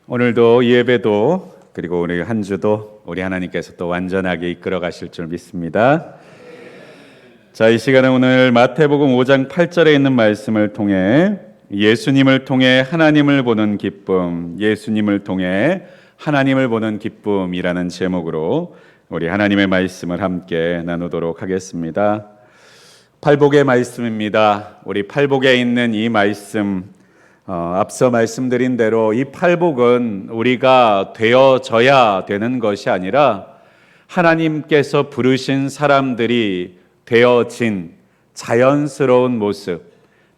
오늘도 예배도 그리고 오늘 한 주도 우리 하나님께서 또 완전하게 이끌어 가실 줄 믿습니다. 자, 이 시간에 오늘 마태복음 5장 8절에 있는 말씀을 통해 예수님을 통해 하나님을 보는 기쁨, 예수님을 통해 하나님을 보는 기쁨이라는 제목으로 우리 하나님의 말씀을 함께 나누도록 하겠습니다. 팔복의 말씀입니다. 우리 팔복에 있는 이 말씀, 앞서 말씀드린 대로 이 팔복은 우리가 되어져야 되는 것이 아니라 하나님께서 부르신 사람들이 되어진 자연스러운 모습,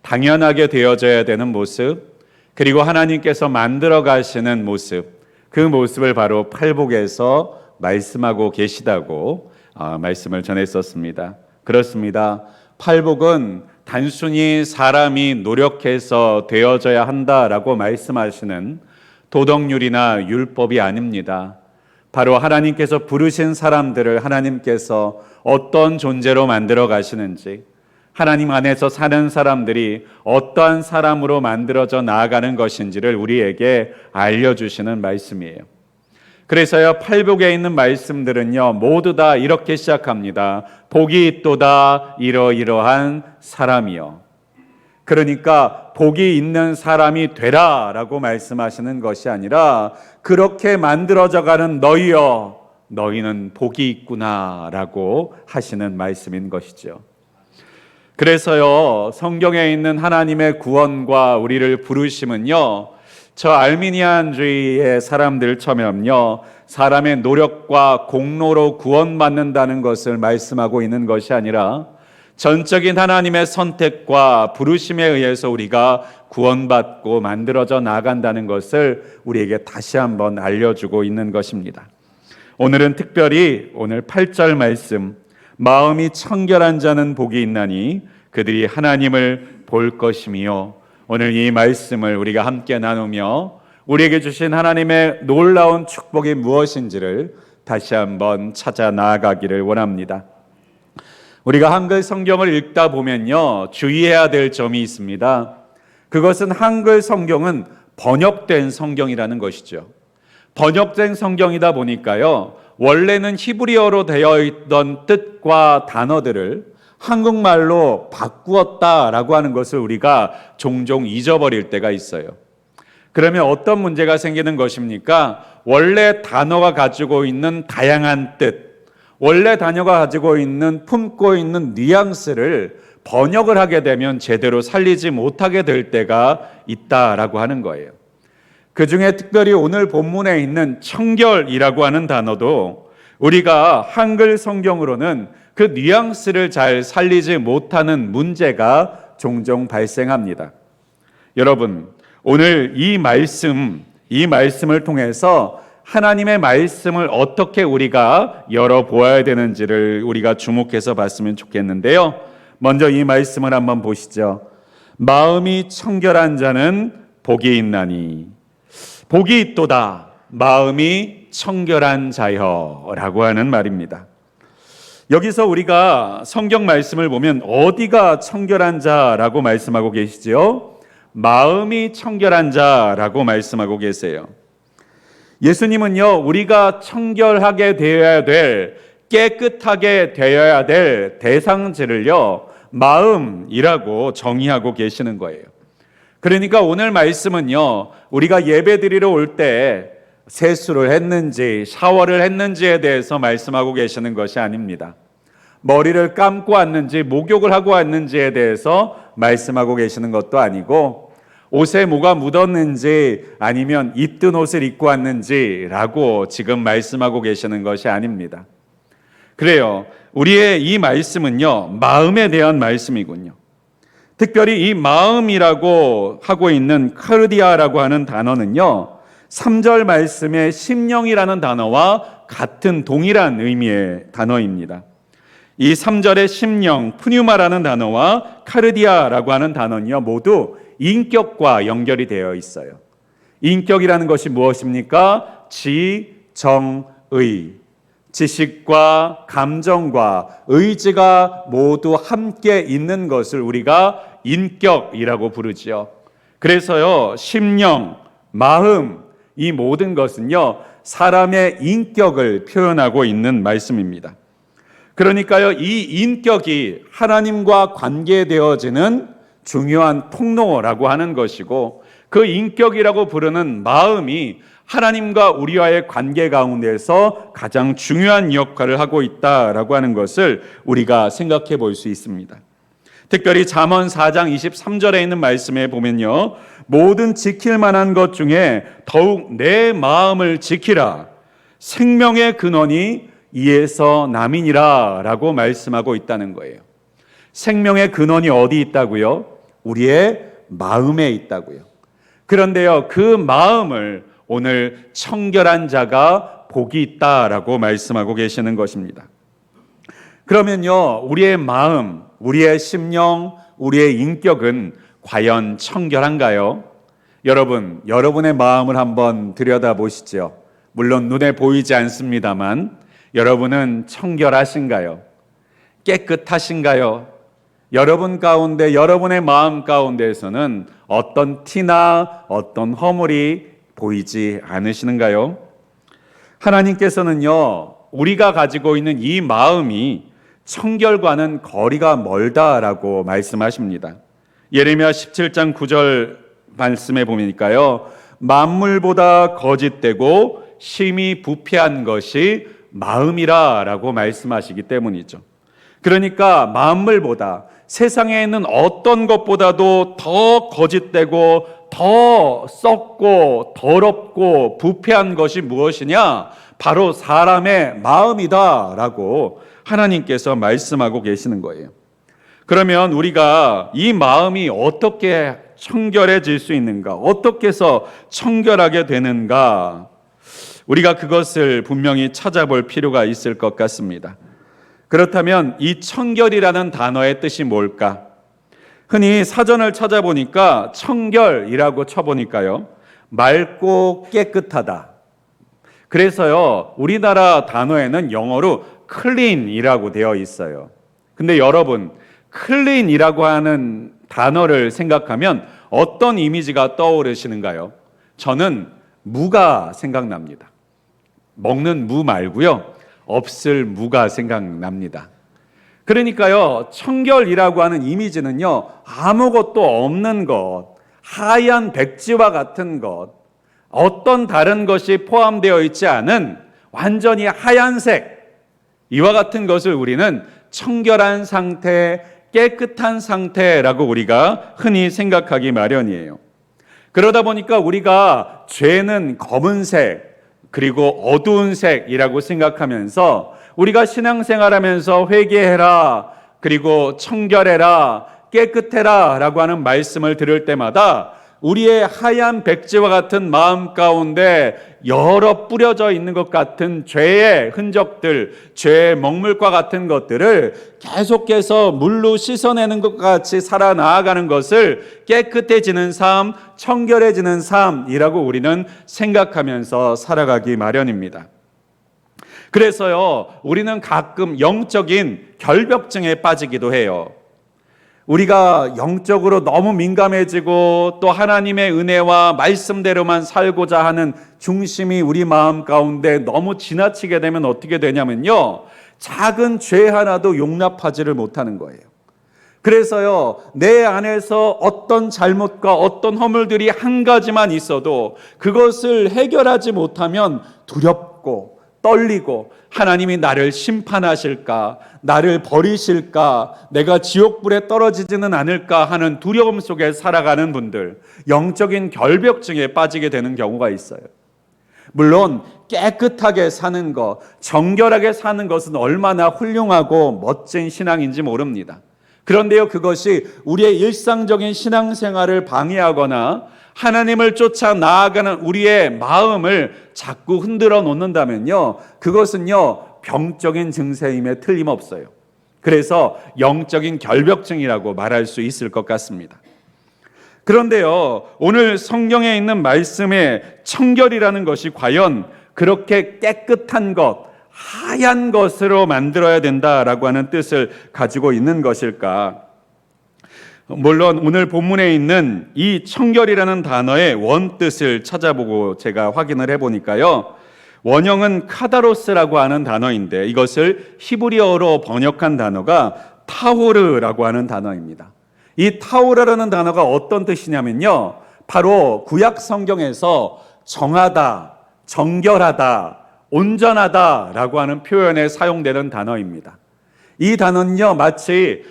당연하게 되어져야 되는 모습, 그리고 하나님께서 만들어 가시는 모습, 그 모습을 바로 팔복에서 말씀하고 계시다고 말씀을 전했었습니다. 그렇습니다. 팔복은 단순히 사람이 노력해서 되어져야 한다라고 말씀하시는 도덕률이나 율법이 아닙니다. 바로 하나님께서 부르신 사람들을 하나님께서 어떤 존재로 만들어 가시는지, 하나님 안에서 사는 사람들이 어떠한 사람으로 만들어져 나아가는 것인지를 우리에게 알려주시는 말씀이에요. 그래서요, 팔복에 있는 말씀들은요 모두 다 이렇게 시작합니다. 복이 있도다 이러이러한 사람이요. 그러니까 복이 있는 사람이 되라 라고 말씀하시는 것이 아니라 그렇게 만들어져가는 너희여, 너희는 복이 있구나 라고 하시는 말씀인 것이죠. 그래서요 성경에 있는 하나님의 구원과 우리를 부르심은요, 저 알미니안주의의 사람들처럼요 사람의 노력과 공로로 구원받는다는 것을 말씀하고 있는 것이 아니라 전적인 하나님의 선택과 부르심에 의해서 우리가 구원받고 만들어져 나간다는 것을 우리에게 다시 한번 알려주고 있는 것입니다. 오늘은 특별히 오늘 8절 말씀, 마음이 청결한 자는 복이 있나니 그들이 하나님을 볼 것이며, 오늘 이 말씀을 우리가 함께 나누며 우리에게 주신 하나님의 놀라운 축복이 무엇인지를 다시 한번 찾아 나아가기를 원합니다. 우리가 한글 성경을 읽다 보면요 주의해야 될 점이 있습니다. 그것은 한글 성경은 번역된 성경이라는 것이죠. 번역된 성경이다 보니까요 원래는 히브리어로 되어 있던 뜻과 단어들을 한국말로 바꾸었다라고 하는 것을 우리가 종종 잊어버릴 때가 있어요. 그러면 어떤 문제가 생기는 것입니까? 원래 단어가 가지고 있는 다양한 뜻, 원래 단어가 가지고 있는 품고 있는 뉘앙스를 번역을 하게 되면 제대로 살리지 못하게 될 때가 있다라고 하는 거예요. 그 중에 특별히 오늘 본문에 있는 청결이라고 하는 단어도 우리가 한글 성경으로는 그 뉘앙스를 잘 살리지 못하는 문제가 종종 발생합니다. 여러분, 오늘 이 말씀을 통해서 하나님의 말씀을 어떻게 우리가 열어보아야 되는지를 우리가 주목해서 봤으면 좋겠는데요. 먼저 이 말씀을 한번 보시죠. 마음이 청결한 자는 복이 있나니, 복이 있도다 마음이 청결한 자여 라고 하는 말입니다. 여기서 우리가 성경 말씀을 보면 어디가 청결한 자라고 말씀하고 계시죠? 마음이 청결한 자라고 말씀하고 계세요. 예수님은요 우리가 청결하게 되어야 될, 깨끗하게 되어야 될 대상지를요 마음이라고 정의하고 계시는 거예요. 그러니까 오늘 말씀은요 우리가 예배드리러 올 때 세수를 했는지 샤워를 했는지에 대해서 말씀하고 계시는 것이 아닙니다. 머리를 감고 왔는지 목욕을 하고 왔는지에 대해서 말씀하고 계시는 것도 아니고, 옷에 뭐가 묻었는지 아니면 입던 옷을 입고 왔는지라고 지금 말씀하고 계시는 것이 아닙니다. 그래요, 우리의 이 말씀은요 마음에 대한 말씀이군요. 특별히 이 마음이라고 하고 있는 카르디아라고 하는 단어는요 3절 말씀의 심령이라는 단어와 같은 동일한 의미의 단어입니다. 이 3절의 심령, 푸뉴마라는 단어와 카르디아라고 하는 단어는요, 모두 인격과 연결이 되어 있어요. 인격이라는 것이 무엇입니까? 지, 정, 의. 지식과 감정과 의지가 모두 함께 있는 것을 우리가 인격이라고 부르지요. 그래서요, 심령, 마음, 이 모든 것은요, 사람의 인격을 표현하고 있는 말씀입니다. 그러니까요, 이 인격이 하나님과 관계되어지는 중요한 통로라고 하는 것이고, 그 인격이라고 부르는 마음이 하나님과 우리와의 관계 가운데서 가장 중요한 역할을 하고 있다라고 하는 것을 우리가 생각해 볼 수 있습니다. 특별히 잠언 4장 23절에 있는 말씀에 보면요, 모든 지킬 만한 것 중에 더욱 내 마음을 지키라. 생명의 근원이 이에서 남이니라 라고 말씀하고 있다는 거예요. 생명의 근원이 어디 있다고요? 우리의 마음에 있다고요. 그런데요, 그 마음을 오늘 청결한 자가 복이 있다라고 말씀하고 계시는 것입니다. 그러면요, 우리의 마음, 우리의 심령, 우리의 인격은 과연 청결한가요? 여러분, 여러분의 마음을 한번 들여다보시죠. 물론 눈에 보이지 않습니다만 여러분은 청결하신가요? 깨끗하신가요? 여러분 가운데, 여러분의 마음 가운데에서는 어떤 티나 어떤 허물이 보이지 않으시는가요? 하나님께서는요, 우리가 가지고 있는 이 마음이 청결과는 거리가 멀다라고 말씀하십니다. 예레미야 17장 9절 말씀에 보니까요, 만물보다 거짓되고 심히 부패한 것이 마음이라 라고 말씀하시기 때문이죠. 그러니까 만물보다, 세상에 있는 어떤 것보다도 더 거짓되고 더 썩고 더럽고 부패한 것이 무엇이냐? 바로 사람의 마음이다 라고 하나님께서 말씀하고 계시는 거예요. 그러면 우리가 이 마음이 어떻게 청결해질 수 있는가? 어떻게 해서 청결하게 되는가? 우리가 그것을 분명히 찾아볼 필요가 있을 것 같습니다. 그렇다면 이 청결이라는 단어의 뜻이 뭘까? 흔히 사전을 찾아보니까 청결이라고 쳐보니까요, 맑고 깨끗하다. 그래서요, 우리나라 단어에는 영어로 clean이라고 되어 있어요. 근데 여러분, clean이라고 하는 단어를 생각하면 어떤 이미지가 떠오르시는가요? 저는 무가 생각납니다. 먹는 무 말고요, 없을 무가 생각납니다. 그러니까요, 청결이라고 하는 이미지는요, 아무것도 없는 것, 하얀 백지와 같은 것, 어떤 다른 것이 포함되어 있지 않은 완전히 하얀색, 이와 같은 것을 우리는 청결한 상태, 깨끗한 상태라고 우리가 흔히 생각하기 마련이에요. 그러다 보니까 우리가 죄는 검은색, 그리고 어두운 색이라고 생각하면서 우리가 신앙생활하면서 회개해라, 그리고 청결해라, 깨끗해라 라고 하는 말씀을 들을 때마다 우리의 하얀 백지와 같은 마음 가운데 여러 뿌려져 있는 것 같은 죄의 흔적들, 죄의 먹물과 같은 것들을 계속해서 물로 씻어내는 것 같이 살아나가는 것을 깨끗해지는 삶, 청결해지는 삶이라고 우리는 생각하면서 살아가기 마련입니다. 그래서요, 우리는 가끔 영적인 결벽증에 빠지기도 해요. 우리가 영적으로 너무 민감해지고 또 하나님의 은혜와 말씀대로만 살고자 하는 중심이 우리 마음 가운데 너무 지나치게 되면 어떻게 되냐면요, 작은 죄 하나도 용납하지를 못하는 거예요. 그래서요, 내 안에서 어떤 잘못과 어떤 허물들이 한 가지만 있어도 그것을 해결하지 못하면 두렵고 떨리고, 하나님이 나를 심판하실까, 나를 버리실까, 내가 지옥불에 떨어지지는 않을까 하는 두려움 속에 살아가는 분들, 영적인 결벽증에 빠지게 되는 경우가 있어요. 물론 깨끗하게 사는 것, 정결하게 사는 것은 얼마나 훌륭하고 멋진 신앙인지 모릅니다. 그런데요, 그것이 우리의 일상적인 신앙생활을 방해하거나 하나님을 쫓아 나아가는 우리의 마음을 자꾸 흔들어 놓는다면요, 그것은요, 병적인 증세임에 틀림없어요. 그래서 영적인 결벽증이라고 말할 수 있을 것 같습니다. 그런데요, 오늘 성경에 있는 말씀의 청결이라는 것이 과연 그렇게 깨끗한 것, 하얀 것으로 만들어야 된다라고 하는 뜻을 가지고 있는 것일까? 물론 오늘 본문에 있는 이 청결이라는 단어의 원뜻을 찾아보고 제가 확인을 해보니까요, 원형은 카다로스라고 하는 단어인데 이것을 히브리어로 번역한 단어가 타후르라고 하는 단어입니다. 이 타후르라는 단어가 어떤 뜻이냐면요, 바로 구약 성경에서 정하다, 정결하다, 온전하다라고 하는 표현에 사용되는 단어입니다. 이 단어는요, 마치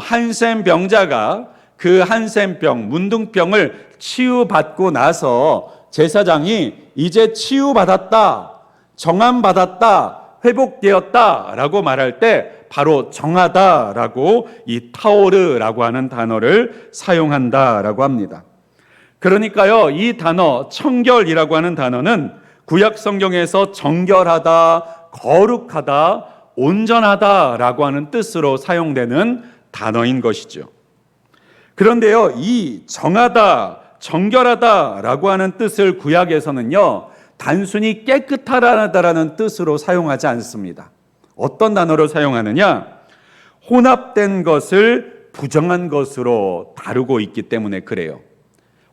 한센 병자가 그 한센병, 문둥병을 치유받고 나서 제사장이 이제 치유받았다, 정함받았다, 회복되었다라고 말할 때 바로 정하다라고 이 타오르라고 하는 단어를 사용한다라고 합니다. 그러니까요, 이 단어 청결이라고 하는 단어는 구약 성경에서 정결하다, 거룩하다, 온전하다라고 하는 뜻으로 사용되는 단어인 것이죠. 그런데요, 이 정하다, 정결하다라고 하는 뜻을 구약에서는요, 단순히 깨끗하다라는 뜻으로 사용하지 않습니다. 어떤 단어를 사용하느냐? 혼합된 것을 부정한 것으로 다루고 있기 때문에 그래요.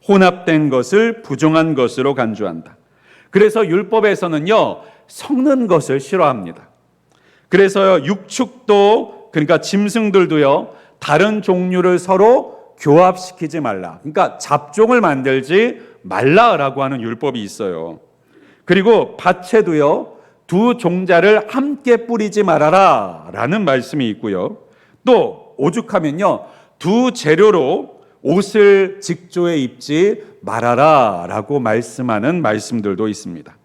혼합된 것을 부정한 것으로 간주한다. 그래서 율법에서는요, 섞는 것을 싫어합니다. 그래서 육축도, 그러니까 짐승들도요, 다른 종류를 서로 교합시키지 말라. 그러니까 잡종을 만들지 말라라고 하는 율법이 있어요. 그리고 밭에도요, 두 종자를 함께 뿌리지 말아라 라는 말씀이 있고요. 또 오죽하면요, 두 재료로 옷을 직조에 입지 말아라 라고 말씀하는 말씀들도 있습니다.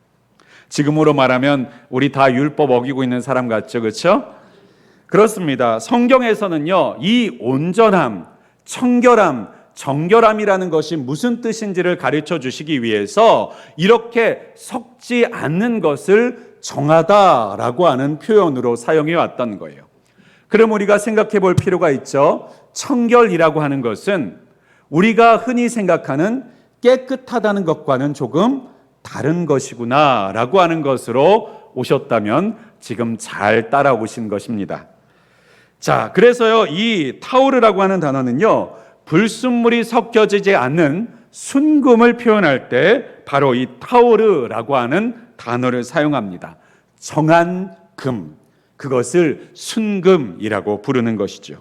지금으로 말하면 우리 다 율법 어기고 있는 사람 같죠, 그렇죠? 그렇습니다. 성경에서는요, 이 온전함, 청결함, 정결함이라는 것이 무슨 뜻인지를 가르쳐 주시기 위해서 이렇게 섞지 않는 것을 정하다라고 하는 표현으로 사용해 왔던 거예요. 그럼 우리가 생각해 볼 필요가 있죠. 청결이라고 하는 것은 우리가 흔히 생각하는 깨끗하다는 것과는 조금 다른 것이구나 라고 하는 것으로 오셨다면 지금 잘 따라오신 것입니다. 자, 그래서요, 이 타오르라고 하는 단어는요, 불순물이 섞여지지 않는 순금을 표현할 때 바로 이 타오르라고 하는 단어를 사용합니다. 정한 금, 그것을 순금이라고 부르는 것이죠.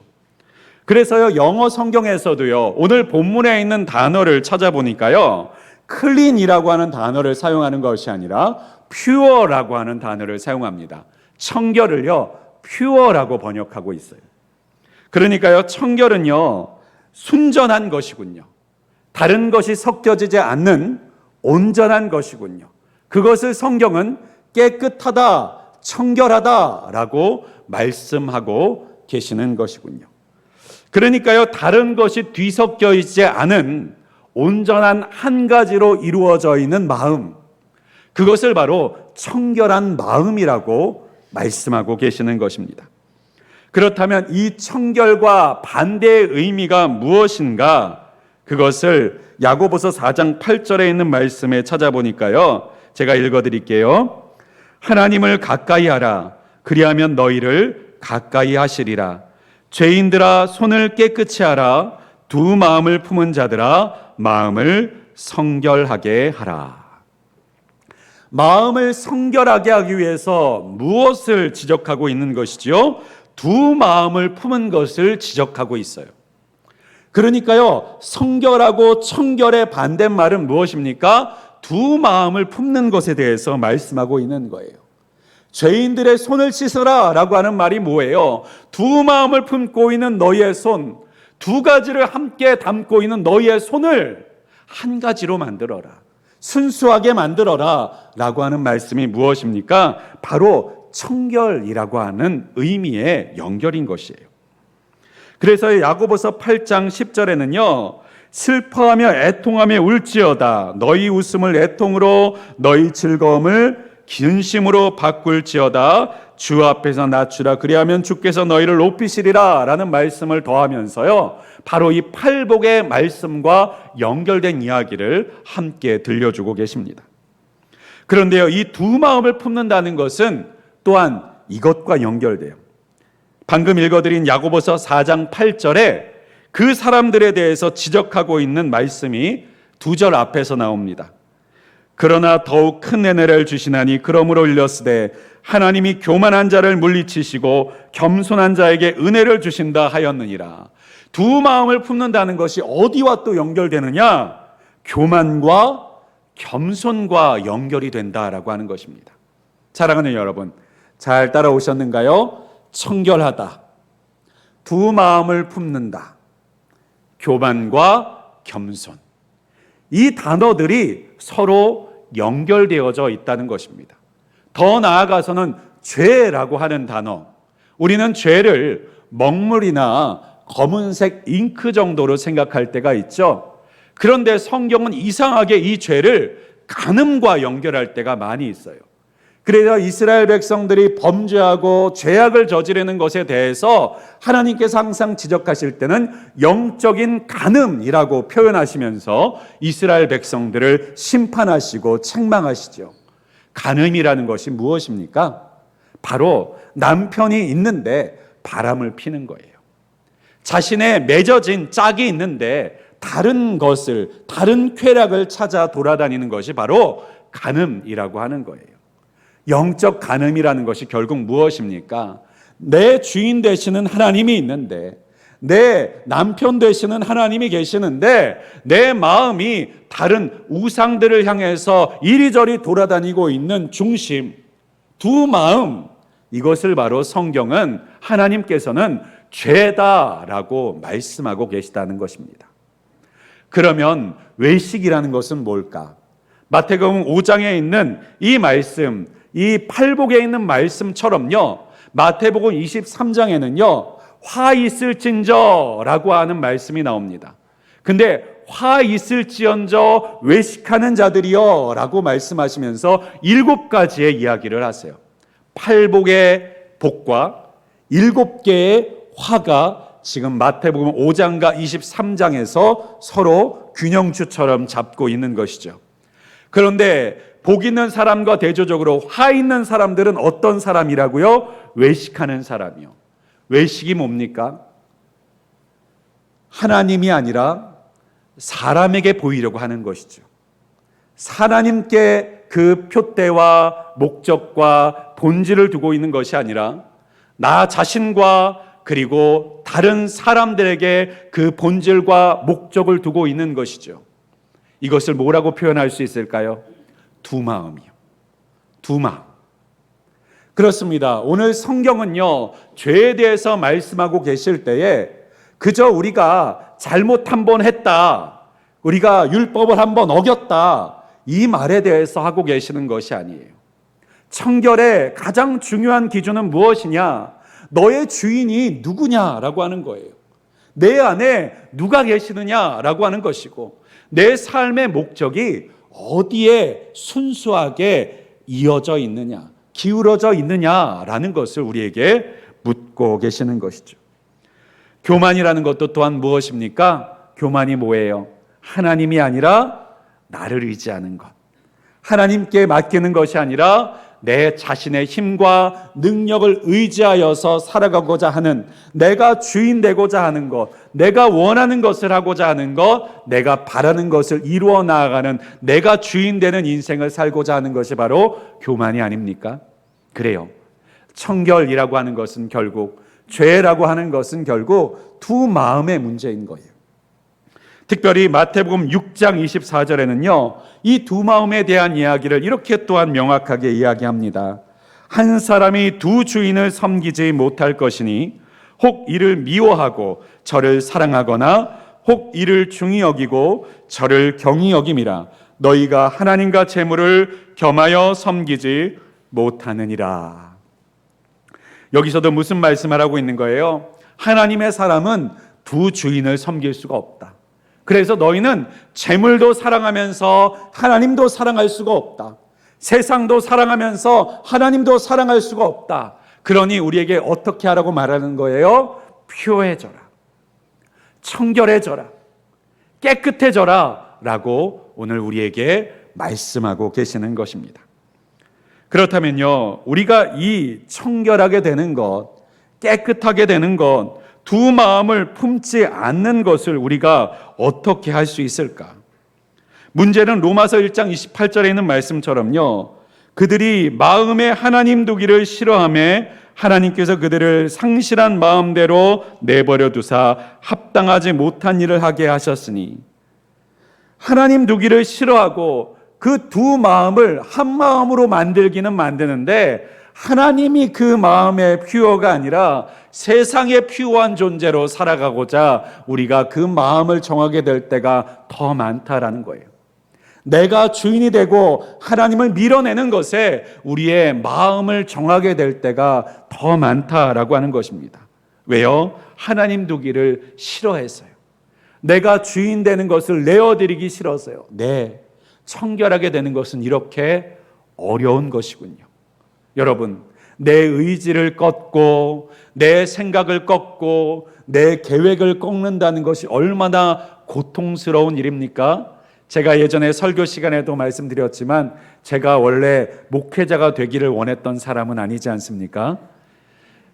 그래서요, 영어 성경에서도요, 오늘 본문에 있는 단어를 찾아보니까요, clean이라고 하는 단어를 사용하는 것이 아니라 pure라고 하는 단어를 사용합니다. 청결을요, pure라고 번역하고 있어요. 그러니까요, 청결은요, 순전한 것이군요. 다른 것이 섞여지지 않는 온전한 것이군요. 그것을 성경은 깨끗하다, 청결하다라고 말씀하고 계시는 것이군요. 그러니까요, 다른 것이 뒤섞여 있지 않은 온전한 한 가지로 이루어져 있는 마음, 그것을 바로 청결한 마음이라고 말씀하고 계시는 것입니다. 그렇다면 이 청결과 반대의 의미가 무엇인가? 그것을 야고보서 4장 8절에 있는 말씀에 찾아보니까요, 제가 읽어드릴게요. 하나님을 가까이 하라. 그리하면 너희를 가까이 하시리라. 죄인들아, 손을 깨끗이 하라. 두 마음을 품은 자들아, 마음을 성결하게 하라. 마음을 성결하게 하기 위해서 무엇을 지적하고 있는 것이지요? 두 마음을 품은 것을 지적하고 있어요. 그러니까요, 성결하고 청결의 반대말은 무엇입니까? 두 마음을 품는 것에 대해서 말씀하고 있는 거예요. 죄인들의 손을 씻으라 라고 하는 말이 뭐예요? 두 마음을 품고 있는 너희의 손, 두 가지를 함께 담고 있는 너희의 손을 한 가지로 만들어라, 순수하게 만들어라 라고 하는 말씀이 무엇입니까? 바로 청결이라고 하는 의미의 연결인 것이에요. 그래서 야고보서 8장 10절에는요, 슬퍼하며 애통하며 울지어다. 너희 웃음을 애통으로, 너희 즐거움을 근심으로 바꿀지어다. 주 앞에서 낮추라. 그리하면 주께서 너희를 높이시리라 라는 말씀을 더하면서요, 바로 이 팔복의 말씀과 연결된 이야기를 함께 들려주고 계십니다. 그런데요, 이 두 마음을 품는다는 것은 또한 이것과 연결돼요. 방금 읽어드린 야고보서 4장 8절에 그 사람들에 대해서 지적하고 있는 말씀이 2절 앞에서 나옵니다. 그러나 더욱 큰 은혜를 주시나니 그러므로 일렀으되 하나님이 교만한 자를 물리치시고 겸손한 자에게 은혜를 주신다 하였느니라. 두 마음을 품는다는 것이 어디와 또 연결되느냐? 교만과 겸손과 연결이 된다라고 하는 것입니다. 사랑하는 여러분, 잘 따라오셨는가요? 청결하다, 두 마음을 품는다, 교만과 겸손, 이 단어들이 서로 연결되어져 있다는 것입니다. 더 나아가서는 죄라고 하는 단어, 우리는 죄를 먹물이나 검은색 잉크 정도로 생각할 때가 있죠. 그런데 성경은 이상하게 이 죄를 간음과 연결할 때가 많이 있어요. 그래서 이스라엘 백성들이 범죄하고 죄악을 저지르는 것에 대해서 하나님께서 항상 지적하실 때는 영적인 간음이라고 표현하시면서 이스라엘 백성들을 심판하시고 책망하시죠. 간음이라는 것이 무엇입니까? 바로 남편이 있는데 바람을 피는 거예요. 자신의 맺어진 짝이 있는데 다른 것을, 다른 쾌락을 찾아 돌아다니는 것이 바로 간음이라고 하는 거예요. 영적 간음이라는 것이 결국 무엇입니까? 내 주인 되시는 하나님이 있는데, 내 남편 되시는 하나님이 계시는데 내 마음이 다른 우상들을 향해서 이리저리 돌아다니고 있는 중심, 두 마음, 이것을 바로 성경은 하나님께서는 죄다라고 말씀하고 계시다는 것입니다. 그러면 외식이라는 것은 뭘까? 마태복음 5장에 있는 이 말씀, 이 팔복에 있는 말씀처럼요, 마태복음 23장에는요 화 있을진저 라고 하는 말씀이 나옵니다. 근데 화 있을지언저 외식하는 자들이여 라고 말씀하시면서 7가지의 이야기를 하세요. 팔복의 복과 7개의 화가 지금 마태복음 5장과 23장에서 서로 균형추처럼 잡고 있는 것이죠. 그런데 복 있는 사람과 대조적으로 화 있는 사람들은 어떤 사람이라고요? 외식하는 사람이요. 외식이 뭡니까? 하나님이 아니라 사람에게 보이려고 하는 것이죠. 하나님께 그 표대와 목적과 본질을 두고 있는 것이 아니라 나 자신과 그리고 다른 사람들에게 그 본질과 목적을 두고 있는 것이죠. 이것을 뭐라고 표현할 수 있을까요? 두 마음이요. 두 마음. 그렇습니다. 오늘 성경은요, 죄에 대해서 말씀하고 계실 때에 그저 우리가 잘못 한번 했다, 우리가 율법을 한번 어겼다, 이 말에 대해서 하고 계시는 것이 아니에요. 청결의 가장 중요한 기준은 무엇이냐? 너의 주인이 누구냐라고 하는 거예요. 내 안에 누가 계시느냐라고 하는 것이고, 내 삶의 목적이 어디에 순수하게 이어져 있느냐, 기울어져 있느냐라는 것을 우리에게 묻고 계시는 것이죠. 교만이라는 것도 또한 무엇입니까? 교만이 뭐예요? 하나님이 아니라 나를 의지하는 것, 하나님께 맡기는 것이 아니라 내 자신의 힘과 능력을 의지하여서 살아가고자 하는, 내가 주인 되고자 하는 것, 내가 원하는 것을 하고자 하는 것, 내가 바라는 것을 이루어 나아가는, 내가 주인 되는 인생을 살고자 하는 것이 바로 교만이 아닙니까? 그래요. 청결이라고 하는 것은 결국, 죄라고 하는 것은 결국 두 마음의 문제인 거예요. 특별히 마태복음 6장 24절에는요, 이 두 마음에 대한 이야기를 이렇게 또한 명확하게 이야기합니다. 한 사람이 두 주인을 섬기지 못할 것이니 혹 이를 미워하고 저를 사랑하거나 혹 이를 중히 여기고 저를 경히 여김이라. 너희가 하나님과 재물을 겸하여 섬기지 못하느니라. 여기서도 무슨 말씀을 하고 있는 거예요? 하나님의 사람은 두 주인을 섬길 수가 없다. 그래서 너희는 재물도 사랑하면서 하나님도 사랑할 수가 없다. 세상도 사랑하면서 하나님도 사랑할 수가 없다. 그러니 우리에게 어떻게 하라고 말하는 거예요? 퓨어해져라, 청결해져라, 깨끗해져라 라고 오늘 우리에게 말씀하고 계시는 것입니다. 그렇다면요, 우리가 이 청결하게 되는 것, 깨끗하게 되는 것, 두 마음을 품지 않는 것을 우리가 어떻게 할 수 있을까? 문제는 로마서 1장 28절에 있는 말씀처럼요, 그들이 마음에 하나님 두기를 싫어하며 하나님께서 그들을 상실한 마음대로 내버려 두사 합당하지 못한 일을 하게 하셨으니, 하나님 두기를 싫어하고 그 두 마음을 한 마음으로 만들기는 만드는데 하나님이 그 마음의 퓨어가 아니라 세상의 퓨어한 존재로 살아가고자 우리가 그 마음을 정하게 될 때가 더 많다라는 거예요. 내가 주인이 되고 하나님을 밀어내는 것에 우리의 마음을 정하게 될 때가 더 많다라고 하는 것입니다. 왜요? 하나님 두기를 싫어해서요. 내가 주인 되는 것을 내어드리기 싫어서요. 네, 청결하게 되는 것은 이렇게 어려운 것이군요. 여러분, 내 의지를 꺾고 내 생각을 꺾고 내 계획을 꺾는다는 것이 얼마나 고통스러운 일입니까? 제가 예전에 설교 시간에도 말씀드렸지만 제가 원래 목회자가 되기를 원했던 사람은 아니지 않습니까?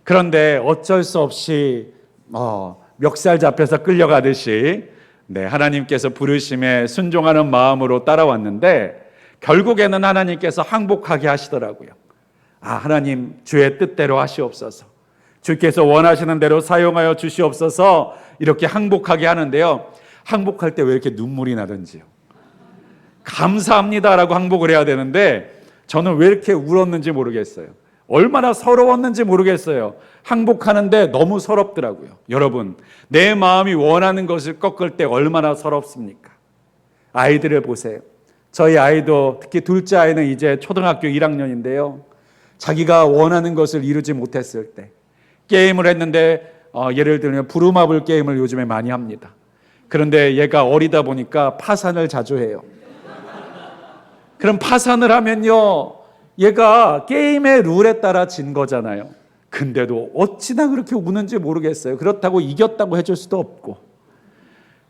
그런데 어쩔 수 없이 멱살 잡혀서 끌려가듯이 하나님께서 부르심에 순종하는 마음으로 따라왔는데 결국에는 하나님께서 항복하게 하시더라고요. 하나님, 주의 뜻대로 하시옵소서. 주께서 원하시는 대로 사용하여 주시옵소서. 이렇게 항복하게 하는데요, 항복할 때 왜 이렇게 눈물이 나든지요. 감사합니다라고 항복을 해야 되는데 저는 왜 이렇게 울었는지 모르겠어요. 얼마나 서러웠는지 모르겠어요. 항복하는데 너무 서럽더라고요. 여러분, 내 마음이 원하는 것을 꺾을 때 얼마나 서럽습니까? 아이들을 보세요. 저희 아이도, 특히 둘째 아이는 이제 초등학교 1학년인데요. 자기가 원하는 것을 이루지 못했을 때 게임을 했는데 예를 들면 부루마블 게임을 요즘에 많이 합니다. 그런데 얘가 어리다 보니까 파산을 자주 해요. 그럼 파산을 하면요, 얘가 게임의 룰에 따라 진 거잖아요. 근데도 어찌나 그렇게 우는지 모르겠어요. 그렇다고 이겼다고 해줄 수도 없고.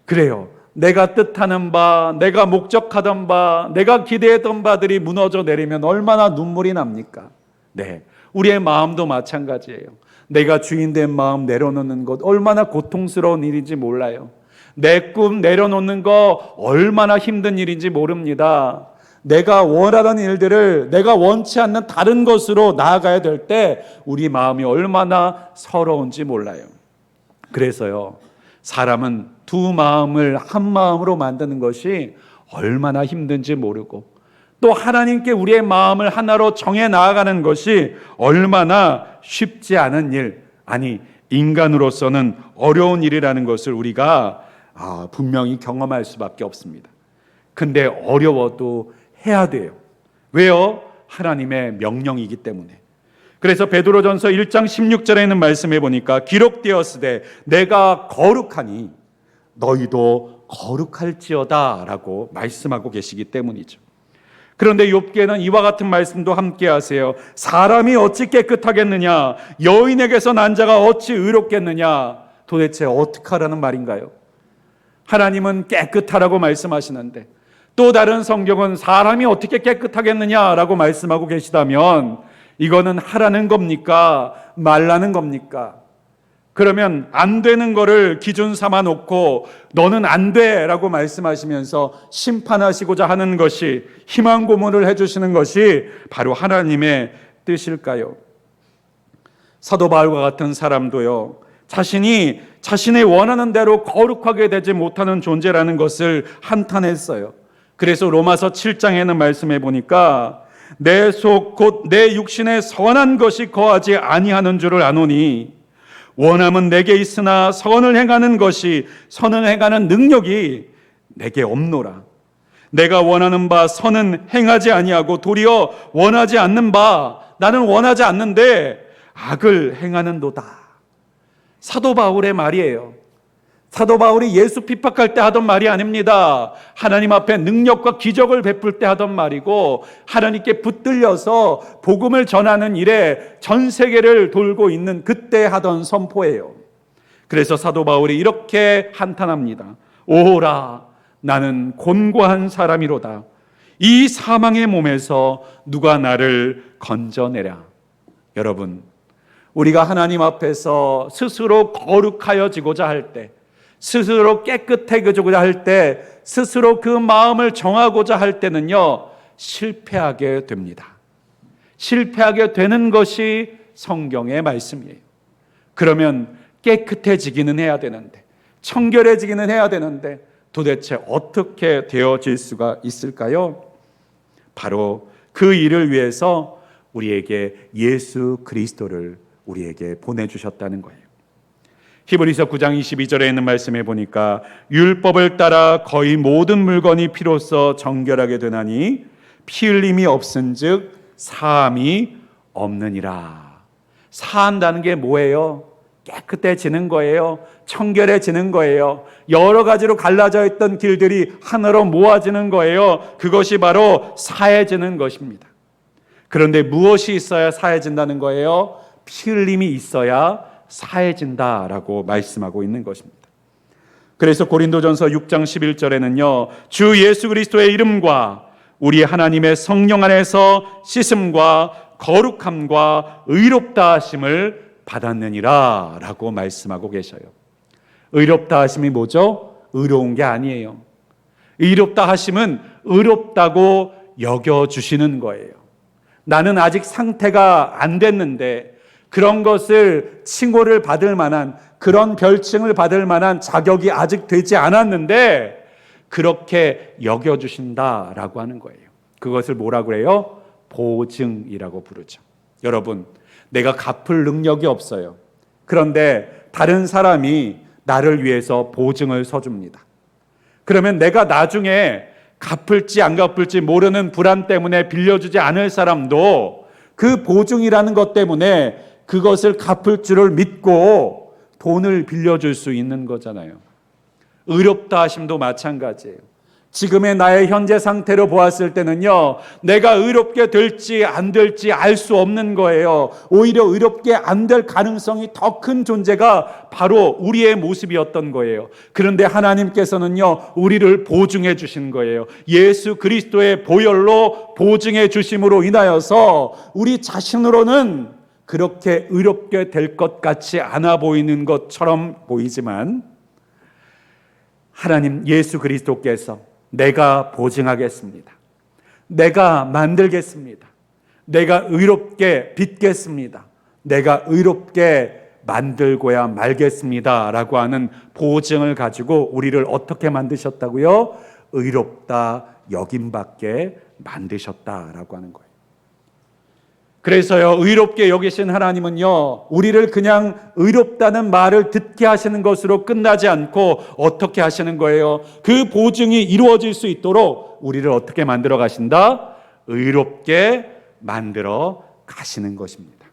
그래요. 내가 뜻하는 바, 내가 목적하던 바, 내가 기대했던 바들이 무너져 내리면 얼마나 눈물이 납니까? 네, 우리의 마음도 마찬가지예요. 내가 주인된 마음 내려놓는 것 얼마나 고통스러운 일인지 몰라요. 내 꿈 내려놓는 거 얼마나 힘든 일인지 모릅니다. 내가 원하던 일들을 내가 원치 않는 다른 것으로 나아가야 될 때 우리 마음이 얼마나 서러운지 몰라요. 그래서요, 사람은 두 마음을 한 마음으로 만드는 것이 얼마나 힘든지 모르고 또 하나님께 우리의 마음을 하나로 정해 나아가는 것이 얼마나 쉽지 않은 일, 아니 인간으로서는 어려운 일이라는 것을 우리가 분명히 경험할 수밖에 없습니다. 근데 어려워도 해야 돼요. 왜요? 하나님의 명령이기 때문에. 그래서 베드로전서 1장 16절에 있는 말씀해 보니까 기록되었으되 내가 거룩하니 너희도 거룩할지어다 라고 말씀하고 계시기 때문이죠. 그런데 욥기에는 이와 같은 말씀도 함께 하세요. 사람이 어찌 깨끗하겠느냐, 여인에게서 난 자가 어찌 의롭겠느냐. 도대체 어떻게 하라는 말인가요? 하나님은 깨끗하라고 말씀하시는데 또 다른 성경은 사람이 어떻게 깨끗하겠느냐라고 말씀하고 계시다면 이거는 하라는 겁니까? 말라는 겁니까? 그러면 안 되는 거를 기준 삼아 놓고 너는 안 돼라고 말씀하시면서 심판하시고자 하는 것이, 희망 고문을 해주시는 것이 바로 하나님의 뜻일까요? 사도 바울과 같은 사람도요, 자신이 자신의 원하는 대로 거룩하게 되지 못하는 존재라는 것을 한탄했어요. 그래서 로마서 7장에는 말씀해 보니까 내 속 곧 내 육신에 선한 것이 거하지 아니하는 줄을 아노니 원함은 내게 있으나 선을 행하는 것이, 선을 행하는 능력이 내게 없노라. 내가 원하는 바 선은 행하지 아니하고 도리어 원하지 않는 바, 나는 원하지 않는데 악을 행하는도다. 사도 바울의 말이에요. 사도 바울이 예수 핍박할 때 하던 말이 아닙니다. 하나님 앞에 능력과 기적을 베풀 때 하던 말이고, 하나님께 붙들려서 복음을 전하는 일에 전 세계를 돌고 있는 그때 하던 선포예요. 그래서 사도 바울이 이렇게 한탄합니다. 오라, 나는 곤고한 사람이로다. 이 사망의 몸에서 누가 나를 건져내랴. 여러분, 우리가 하나님 앞에서 스스로 거룩하여지고자 할 때, 스스로 깨끗해지고자 할 때, 스스로 그 마음을 정하고자 할 때는요, 실패하게 됩니다. 실패하게 되는 것이 성경의 말씀이에요. 그러면 깨끗해지기는 해야 되는데, 청결해지기는 해야 되는데, 도대체 어떻게 되어질 수가 있을까요? 바로 그 일을 위해서 우리에게 예수 그리스도를 우리에게 보내주셨다는 거예요. 히브리서 9장 22절에 있는 말씀에 보니까 율법을 따라 거의 모든 물건이 피로써 정결하게 되나니 피 흘림이 없은즉 사함이 없느니라. 사한다는 게 뭐예요? 깨끗해지는 거예요. 청결해지는 거예요. 여러 가지로 갈라져 있던 길들이 하나로 모아지는 거예요. 그것이 바로 사해지는 것입니다. 그런데 무엇이 있어야 사해진다는 거예요? 피 흘림이 있어야 사해진다라고 말씀하고 있는 것입니다. 그래서 고린도전서 6장 11절에는요, 주 예수 그리스도의 이름과 우리 하나님의 성령 안에서 씻음과 거룩함과 의롭다 하심을 받았느니라 라고 말씀하고 계셔요. 의롭다 하심이 뭐죠? 의로운 게 아니에요. 의롭다 하심은 의롭다고 여겨주시는 거예요. 나는 아직 상태가 안 됐는데 그런 것을 칭호를 받을 만한, 그런 별칭을 받을 만한 자격이 아직 되지 않았는데 그렇게 여겨주신다라고 하는 거예요. 그것을 뭐라고 해요? 보증이라고 부르죠. 여러분, 내가 갚을 능력이 없어요. 그런데 다른 사람이 나를 위해서 보증을 서줍니다. 그러면 내가 나중에 갚을지 안 갚을지 모르는 불안 때문에 빌려주지 않을 사람도 그 보증이라는 것 때문에 그것을 갚을 줄을 믿고 돈을 빌려줄 수 있는 거잖아요. 의롭다 하심도 마찬가지예요. 지금의 나의 현재 상태로 보았을 때는요, 내가 의롭게 될지 안 될지 알 수 없는 거예요. 오히려 의롭게 안 될 가능성이 더 큰 존재가 바로 우리의 모습이었던 거예요. 그런데 하나님께서는요, 우리를 보증해 주신 거예요. 예수 그리스도의 보혈로 보증해 주심으로 인하여서 우리 자신으로는 그렇게 의롭게 될 것 같이 않아 보이는 것처럼 보이지만 하나님 예수 그리스도께서 내가 보증하겠습니다. 내가 만들겠습니다. 내가 의롭게 빚겠습니다. 내가 의롭게 만들고야 말겠습니다. 라고 하는 보증을 가지고 우리를 어떻게 만드셨다고요? 의롭다 여김받게 만드셨다라고 하는 거예요. 그래서요, 의롭게 여기신 하나님은요, 우리를 그냥 의롭다는 말을 듣게 하시는 것으로 끝나지 않고 어떻게 하시는 거예요? 그 보증이 이루어질 수 있도록 우리를 어떻게 만들어 가신다? 의롭게 만들어 가시는 것입니다.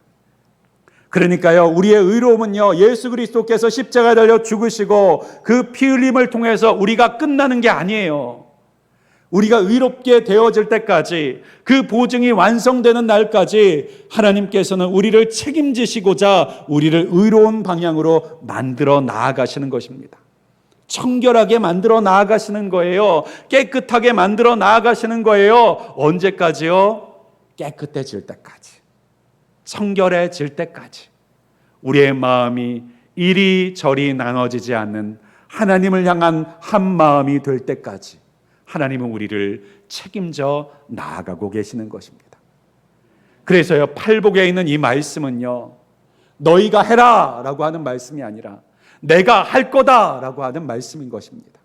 그러니까요, 우리의 의로움은요, 예수 그리스도께서 십자가에 달려 죽으시고 그 피 흘림을 통해서 우리가 끝나는 게 아니에요. 우리가 의롭게 되어질 때까지, 그 보증이 완성되는 날까지 하나님께서는 우리를 책임지시고자 우리를 의로운 방향으로 만들어 나아가시는 것입니다. 청결하게 만들어 나아가시는 거예요. 깨끗하게 만들어 나아가시는 거예요. 언제까지요? 깨끗해질 때까지, 청결해질 때까지, 우리의 마음이 이리저리 나눠지지 않는 하나님을 향한 한 마음이 될 때까지 하나님은 우리를 책임져 나아가고 계시는 것입니다. 그래서요, 팔복에 있는 이 말씀은요, 너희가 해라 라고 하는 말씀이 아니라 내가 할 거다 라고 하는 말씀인 것입니다.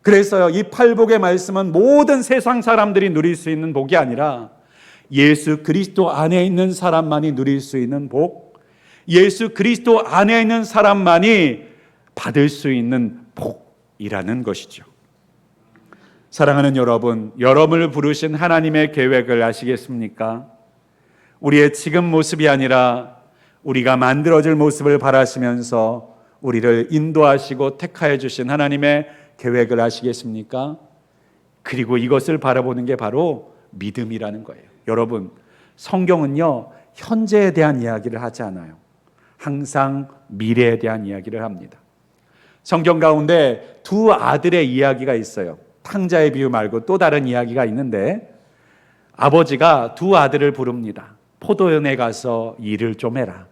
그래서요, 이 팔복의 말씀은 모든 세상 사람들이 누릴 수 있는 복이 아니라 예수 그리스도 안에 있는 사람만이 누릴 수 있는 복, 예수 그리스도 안에 있는 사람만이 받을 수 있는 복이라는 것이죠. 사랑하는 여러분, 여러분을 부르신 하나님의 계획을 아시겠습니까? 우리의 지금 모습이 아니라 우리가 만들어질 모습을 바라시면서 우리를 인도하시고 택하여 주신 하나님의 계획을 아시겠습니까? 그리고 이것을 바라보는 게 바로 믿음이라는 거예요. 여러분, 성경은요, 현재에 대한 이야기를 하지 않아요. 항상 미래에 대한 이야기를 합니다. 성경 가운데 두 아들의 이야기가 있어요. 탕자의 비유 말고 또 다른 이야기가 있는데, 아버지가 두 아들을 부릅니다. 포도원에 가서 일을 좀 해라.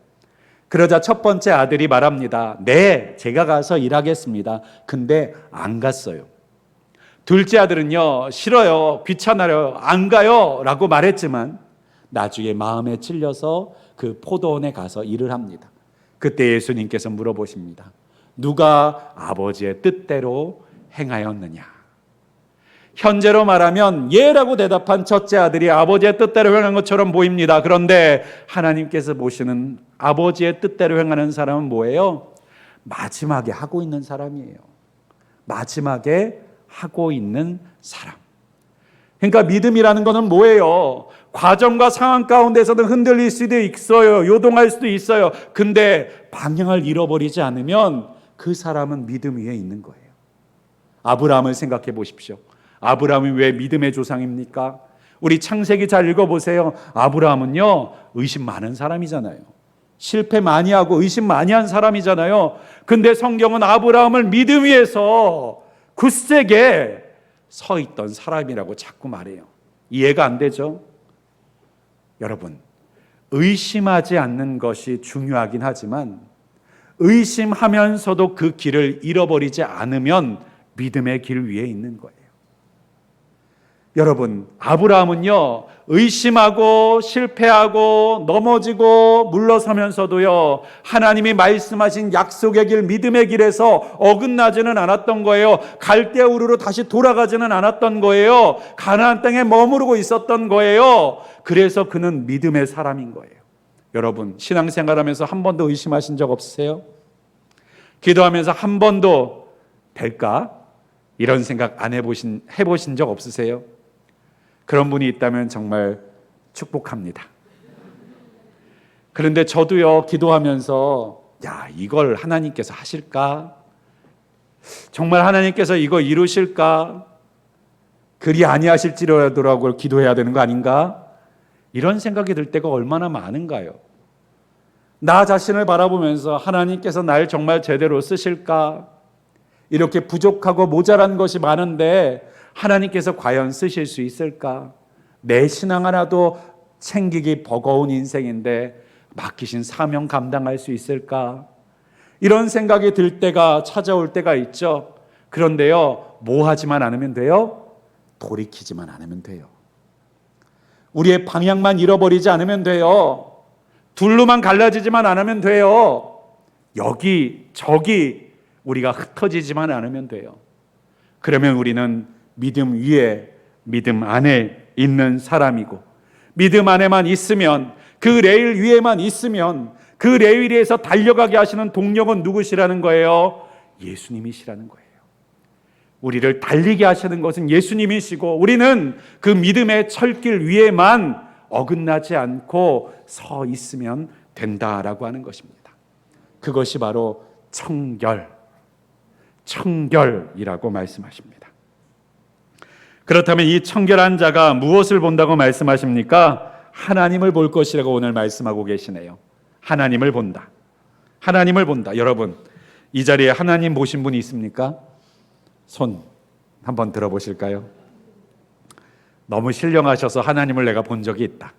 그러자 첫 번째 아들이 말합니다. 네, 제가 가서 일하겠습니다. 근데 안 갔어요. 둘째 아들은요, 싫어요, 귀찮아요, 안 가요 라고 말했지만 나중에 마음에 찔려서 그 포도원에 가서 일을 합니다. 그때 예수님께서 물어보십니다. 누가 아버지의 뜻대로 행하였느냐? 현재로 말하면 예라고 대답한 첫째 아들이 아버지의 뜻대로 행한 것처럼 보입니다. 그런데 하나님께서 보시는 아버지의 뜻대로 행하는 사람은 뭐예요? 마지막에 하고 있는 사람이에요. 마지막에 하고 있는 사람. 그러니까 믿음이라는 것은 뭐예요? 과정과 상황 가운데서는 흔들릴 수도 있어요. 요동할 수도 있어요. 근데 방향을 잃어버리지 않으면 그 사람은 믿음 위에 있는 거예요. 아브라함을 생각해 보십시오. 아브라함이 왜 믿음의 조상입니까? 우리 창세기 잘 읽어보세요. 아브라함은요, 의심 많은 사람이잖아요. 실패 많이 하고 의심 많이 한 사람이잖아요. 근데 성경은 아브라함을 믿음 위에서 굳세게 서 있던 사람이라고 자꾸 말해요. 이해가 안 되죠? 여러분, 의심하지 않는 것이 중요하긴 하지만 의심하면서도 그 길을 잃어버리지 않으면 믿음의 길 위에 있는 거예요. 여러분, 아브라함은요, 의심하고 실패하고 넘어지고 물러서면서도요, 하나님이 말씀하신 약속의 길, 믿음의 길에서 어긋나지는 않았던 거예요. 갈대우르로 다시 돌아가지는 않았던 거예요. 가나안 땅에 머무르고 있었던 거예요. 그래서 그는 믿음의 사람인 거예요. 여러분, 신앙생활하면서 한 번도 의심하신 적 없으세요? 기도하면서 한 번도 될까? 이런 생각 해보신 적 없으세요? 그런 분이 있다면 정말 축복합니다. 그런데 저도요, 기도하면서 이걸 하나님께서 하실까? 정말 하나님께서 이거 이루실까? 그리 아니하실지라도 기도해야 되는 거 아닌가? 이런 생각이 들 때가 얼마나 많은가요? 나 자신을 바라보면서 하나님께서 날 정말 제대로 쓰실까? 이렇게 부족하고 모자란 것이 많은데 하나님께서 과연 쓰실 수 있을까? 내 신앙 하나도 챙기기 버거운 인생인데 맡기신 사명 감당할 수 있을까? 이런 생각이 들 때가 찾아올 때가 있죠. 그런데요, 뭐 하지만 않으면 돼요? 돌이키지만 않으면 돼요. 우리의 방향만 잃어버리지 않으면 돼요. 둘로만 갈라지지만 않으면 돼요. 여기 저기 우리가 흩어지지만 않으면 돼요. 그러면 우리는 믿음 위에 믿음 안에 있는 사람이고, 믿음 안에만 있으면, 그 레일 위에만 있으면 그 레일 위에서 달려가게 하시는 동력은 누구시라는 거예요? 예수님이시라는 거예요. 우리를 달리게 하시는 것은 예수님이시고, 우리는 그 믿음의 철길 위에만 어긋나지 않고 서 있으면 된다라고 하는 것입니다. 그것이 바로 청결이라고 말씀하십니다. 그렇다면 이 청결한 자가 무엇을 본다고 말씀하십니까? 하나님을 볼 것이라고 오늘 말씀하고 계시네요. 하나님을 본다. 하나님을 본다. 여러분, 이 자리에 하나님 보신 분이 있습니까? 손 한번 들어보실까요? 너무 신령하셔서 하나님을 내가 본 적이 있다.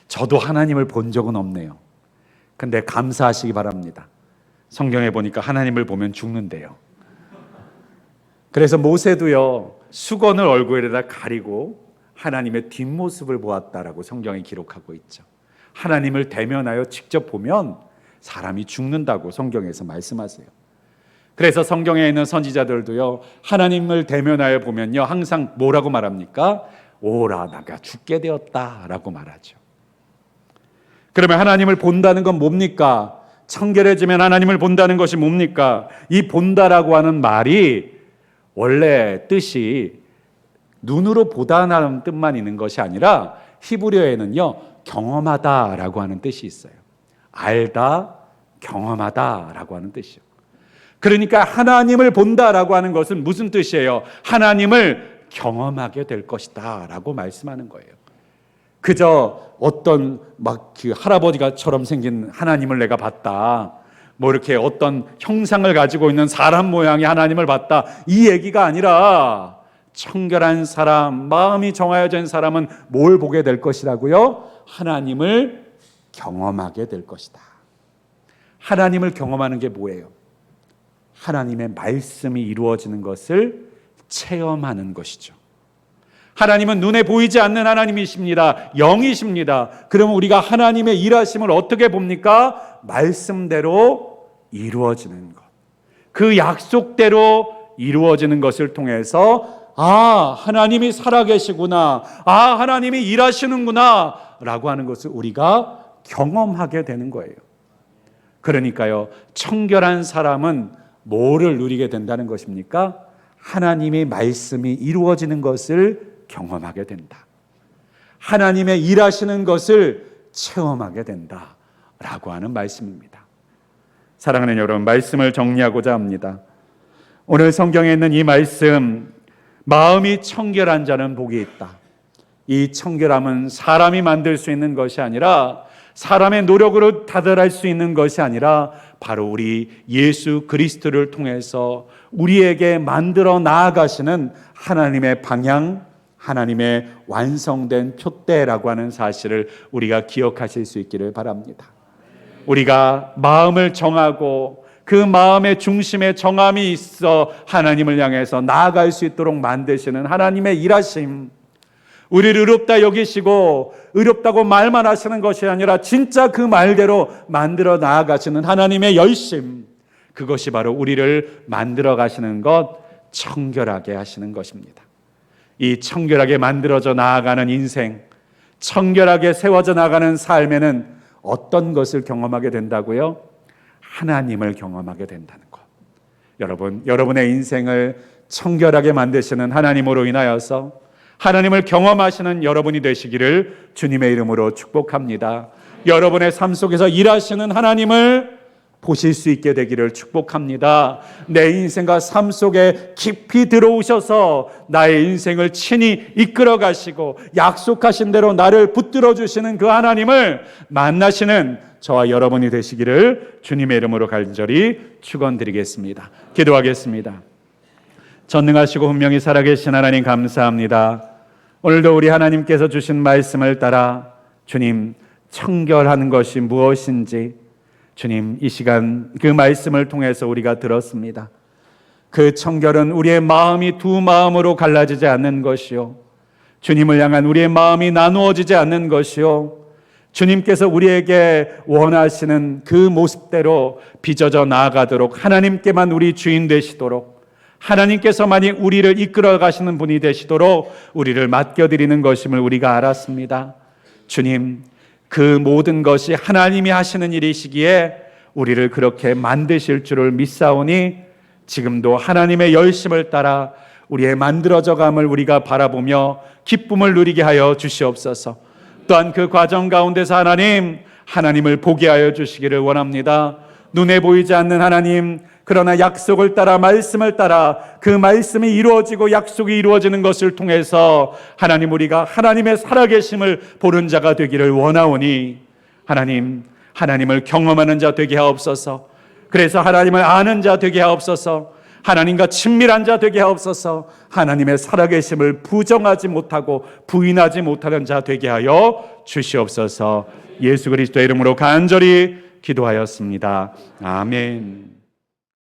저도 하나님을 본 적은 없네요. 근데 감사하시기 바랍니다. 성경에 보니까 하나님을 보면 죽는데요. 그래서 모세도요, 수건을 얼굴에다 가리고 하나님의 뒷모습을 보았다라고 성경에 기록하고 있죠. 하나님을 대면하여 직접 보면 사람이 죽는다고 성경에서 말씀하세요. 그래서 성경에 있는 선지자들도요, 하나님을 대면하여 보면요, 항상 뭐라고 말합니까? 오라, 나가 죽게 되었다라고 말하죠. 그러면 하나님을 본다는 건 뭡니까? 청결해지면 하나님을 본다는 것이 뭡니까? 이 본다라고 하는 말이 원래 뜻이 눈으로 보다라는 뜻만 있는 것이 아니라 히브리어에는요, 경험하다라고 하는 뜻이 있어요. 알다, 경험하다라고 하는 뜻이요. 그러니까 하나님을 본다라고 하는 것은 무슨 뜻이에요? 하나님을 경험하게 될 것이다 라고 말씀하는 거예요. 그저 어떤 그 할아버지가처럼 생긴 하나님을 내가 봤다, 뭐 이렇게 어떤 형상을 가지고 있는 사람 모양의 하나님을 봤다, 이 얘기가 아니라 청결한 사람, 마음이 정하여진 사람은 뭘 보게 될 것이라고요? 하나님을 경험하게 될 것이다. 하나님을 경험하는 게 뭐예요? 하나님의 말씀이 이루어지는 것을 체험하는 것이죠. 하나님은 눈에 보이지 않는 하나님이십니다. 영이십니다. 그러면 우리가 하나님의 일하심을 어떻게 봅니까? 말씀대로 이루어지는 것. 그 약속대로 이루어지는 것을 통해서 하나님이 살아계시구나, 하나님이 일하시는구나 라고 하는 것을 우리가 경험하게 되는 거예요. 그러니까요, 청결한 사람은 뭐를 누리게 된다는 것입니까? 하나님의 말씀이 이루어지는 것을 경험하게 된다. 하나님의 일하시는 것을 체험하게 된다 라고 하는 말씀입니다. 사랑하는 여러분, 말씀을 정리하고자 합니다. 오늘 성경에 있는 이 말씀, 마음이 청결한 자는 복이 있다. 이 청결함은 사람이 만들 수 있는 것이 아니라, 사람의 노력으로 다들할 수 있는 것이 아니라 바로 우리 예수 그리스도를 통해서 우리에게 만들어 나아가시는 하나님의 방향, 하나님의 완성된 표대라고 하는 사실을 우리가 기억하실 수 있기를 바랍니다. 우리가 마음을 정하고 그 마음의 중심에 정함이 있어 하나님을 향해서 나아갈 수 있도록 만드시는 하나님의 일하심, 우리를 의롭다 여기시고 의롭다고 말만 하시는 것이 아니라 진짜 그 말대로 만들어 나아가시는 하나님의 열심, 그것이 바로 우리를 만들어 가시는 것, 청결하게 하시는 것입니다. 이 청결하게 만들어져 나아가는 인생, 청결하게 세워져 나가는 삶에는 어떤 것을 경험하게 된다고요? 하나님을 경험하게 된다는 것. 여러분, 여러분의 인생을 청결하게 만드시는 하나님으로 인하여서 하나님을 경험하시는 여러분이 되시기를 주님의 이름으로 축복합니다. 여러분의 삶 속에서 일하시는 하나님을 보실 수 있게 되기를 축복합니다. 내 인생과 삶 속에 깊이 들어오셔서 나의 인생을 친히 이끌어 가시고 약속하신 대로 나를 붙들어 주시는 그 하나님을 만나시는 저와 여러분이 되시기를 주님의 이름으로 간절히 축원드리겠습니다. 기도하겠습니다. 전능하시고 분명히 살아계신 하나님, 감사합니다. 오늘도 우리 하나님께서 주신 말씀을 따라 주님, 청결하는 것이 무엇인지 주님, 이 시간 그 말씀을 통해서 우리가 들었습니다. 그 청결은 우리의 마음이 두 마음으로 갈라지지 않는 것이요, 주님을 향한 우리의 마음이 나누어지지 않는 것이요, 주님께서 우리에게 원하시는 그 모습대로 빚어져 나아가도록 하나님께만 우리 주인 되시도록, 하나님께서만이 우리를 이끌어 가시는 분이 되시도록 우리를 맡겨드리는 것임을 우리가 알았습니다. 주님, 그 모든 것이 하나님이 하시는 일이시기에 우리를 그렇게 만드실 줄을 믿사오니 지금도 하나님의 열심을 따라 우리의 만들어져감을 우리가 바라보며 기쁨을 누리게 하여 주시옵소서. 또한 그 과정 가운데서 하나님을 보게 하여 주시기를 원합니다. 눈에 보이지 않는 하나님, 그러나 약속을 따라, 말씀을 따라 그 말씀이 이루어지고 약속이 이루어지는 것을 통해서 하나님, 우리가 하나님의 살아계심을 보는 자가 되기를 원하오니 하나님을 경험하는 자 되게 하옵소서. 그래서 하나님을 아는 자 되게 하옵소서. 하나님과 친밀한 자 되게 하옵소서. 하나님의 살아계심을 부정하지 못하고 부인하지 못하는 자 되게 하여 주시옵소서. 예수 그리스도의 이름으로 간절히 기도하였습니다. 아멘.